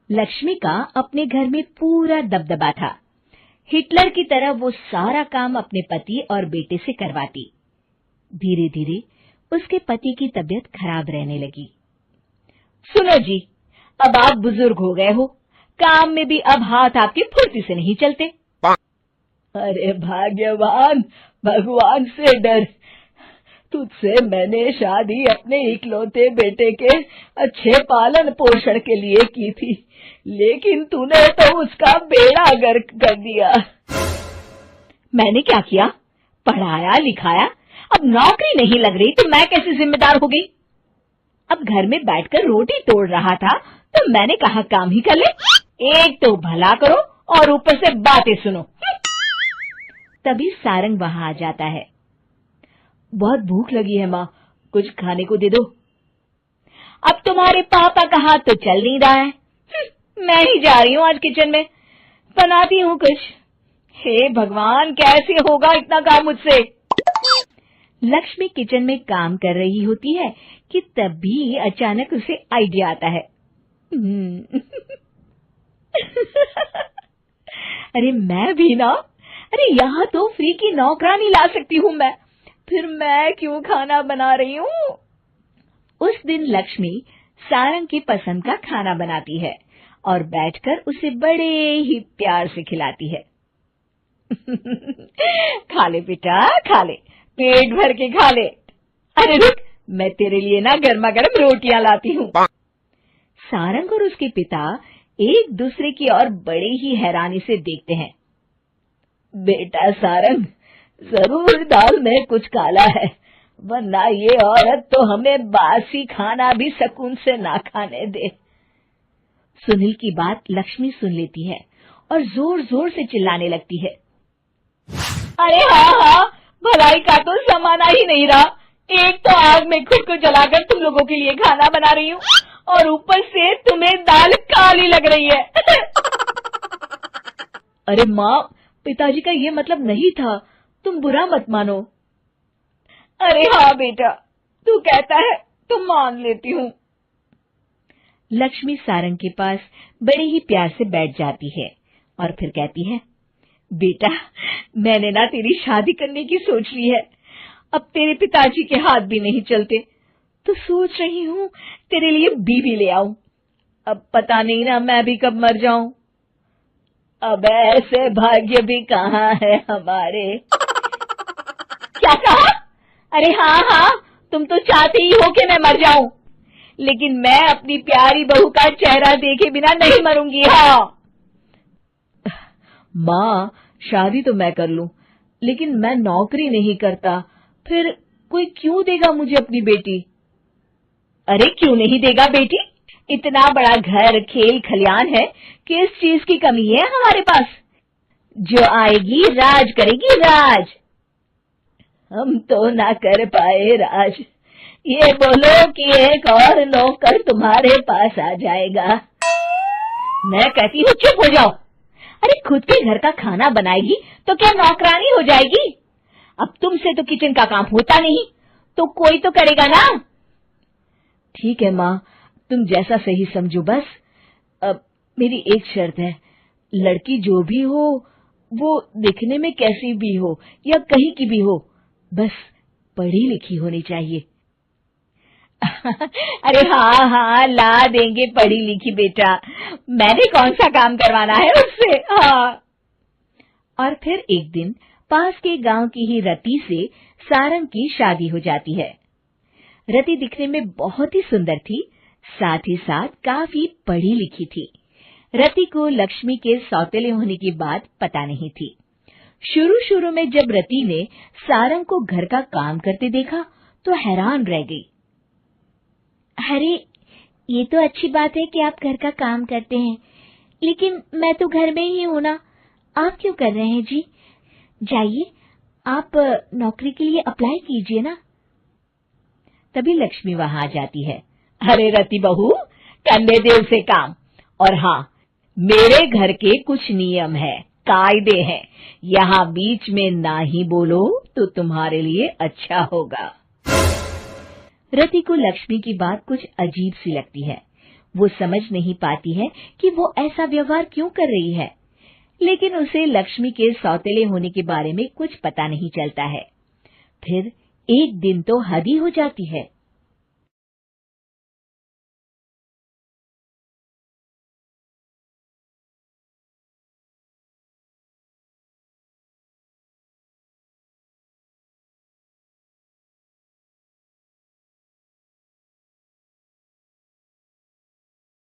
लक्ष्मी का अपने घर में पूरा दबदबा था। हिटलर की तरह वो सारा काम अपने पति और बेटे से करवाती। धीरे धीरे उसके पति की तबीयत खराब रहने लगी। सुनो जी, अब आप बुजुर्ग हो गए हो, काम में भी अब हाथ आपके फुर्ती से नहीं चलते। अरे भाग्यवान, भगवान से डर। तुझसे मैंने शादी अपने इकलौते बेटे के अच्छे पालन पोषण के लिए की थी, लेकिन तूने तो उसका बेड़ा गर्क कर दिया। मैंने क्या किया? पढ़ाया लिखाया, अब नौकरी नहीं लग रही तो मैं कैसे जिम्मेदार हो गई? अब घर में बैठकर रोटी तोड़ रहा था तो मैंने कहा काम ही कर ले। एक तो भला करो और ऊपर से बातें सुनो। तभी सारंग वहां आ जाता है। बहुत भूख लगी है माँ, कुछ खाने को दे दो। अब तुम्हारे पापा का हाथ तो चल नहीं रहा है। मैं ही जा रही हूँ आज किचन में, बनाती हूँ कुछ। हे भगवान, कैसे होगा इतना काम मुझसे? लक्ष्मी किचन में काम कर रही होती है कि तभी अचानक उसे आइडिया आता है। अरे मैं भी ना, अरे यहाँ तो फ्री की नौकरानी ला सकती हूँ मैं, फिर मैं क्यों खाना बना रही हूँ? उस दिन लक्ष्मी सारंग की पसंद का खाना बनाती है और बैठकर उसे बड़े ही प्यार से खिलाती है। खा ले बेटा, खा ले, पेट भर के खा ले। अरे रुक, मैं तेरे लिए ना गर्मा गर्म रोटियां लाती हूँ। सारंग और उसके पिता एक दूसरे की ओर बड़े ही हैरानी से देखते हैं। बेटा सारंग, जरूर दाल में कुछ काला है, वरना ये औरत तो हमें बासी खाना भी सुकून से ना खाने दे। सुनील की बात लक्ष्मी सुन लेती है और जोर जोर से चिल्लाने लगती है। अरे हाँ, भलाई का तो जमाना ही नहीं रहा। एक तो आग में खुद को जलाकर तुम लोगों के लिए खाना बना रही हूँ और ऊपर से तुम्हें दाल काली लग रही है। अरे माँ, पिताजी का ये मतलब नहीं था, तुम बुरा मत मानो। अरे हाँ बेटा, तू कहता है तो मान लेती हूँ। लक्ष्मी सारंग के पास बड़े ही प्यार से बैठ जाती है और फिर कहती है, बेटा मैंने ना तेरी शादी करने की सोच ली है। अब तेरे पिताजी के हाथ भी नहीं चलते तो सोच रही हूँ तेरे लिए बीवी ले आऊं। अब पता नहीं ना मैं भी कब मर जाऊं। अब ऐसे भाग्य भी कहाँ है हमारे। क्या कहा? अरे हाँ, तुम तो चाहते ही हो कि मैं मर जाऊं, लेकिन मैं अपनी प्यारी बहू का चेहरा देखे बिना नहीं मरूंगी। हाँ माँ, शादी तो मैं कर लूं, लेकिन मैं नौकरी नहीं करता, फिर कोई क्यों देगा मुझे अपनी बेटी? अरे क्यों नहीं देगा बेटी? इतना बड़ा घर, खेल खलियान है, किस चीज की कमी है हमारे पास? जो आएगी राज करेगी, राज। हम तो ना कर पाए राज, ये बोलो कि एक और नौकर तुम्हारे पास आ जाएगा। मैं कहती हूँ चुप हो जाओ। अरे खुद के घर का खाना बनाएगी तो क्या नौकरानी हो जाएगी? अब तुमसे तो किचन का काम होता नहीं, तो कोई तो करेगा ना। ठीक है माँ, तुम जैसा सही समझो बस। अब मेरी एक शर्त है, लड़की जो भी हो वो दिखने में कैसी भी हो या कहीं की भी हो, बस पढ़ी लिखी होनी चाहिए। अरे हाँ, ला देंगे पढ़ी लिखी बेटा, मैंने कौन सा काम करवाना है उससे। हाँ। और फिर एक दिन पास के गांव की ही रति से सारंग की शादी हो जाती है। रति दिखने में बहुत ही सुंदर थी, साथ ही साथ काफी पढ़ी लिखी थी। रति को लक्ष्मी के सौतेले होने की बात पता नहीं थी। शुरू में जब रति ने सारंग को घर का काम करते देखा तो हैरान रह गई। अरे ये तो अच्छी बात है कि आप घर का काम करते हैं, लेकिन मैं तो घर में ही हूं ना, आप क्यों कर रहे हैं जी? जाइए आप नौकरी के लिए अप्लाई कीजिए ना। तभी लक्ष्मी वहां आ जाती है। अरे रति बहू, करने दे उसे काम। और हाँ, मेरे घर के कुछ नियम है, कायदे हैं, यहाँ बीच में ना ही बोलो तो तुम्हारे लिए अच्छा होगा। रति को लक्ष्मी की बात कुछ अजीब सी लगती है। वो समझ नहीं पाती है कि वो ऐसा व्यवहार क्यों कर रही है, लेकिन उसे लक्ष्मी के सौतेले होने के बारे में कुछ पता नहीं चलता है। फिर एक दिन तो हद ही हो जाती है।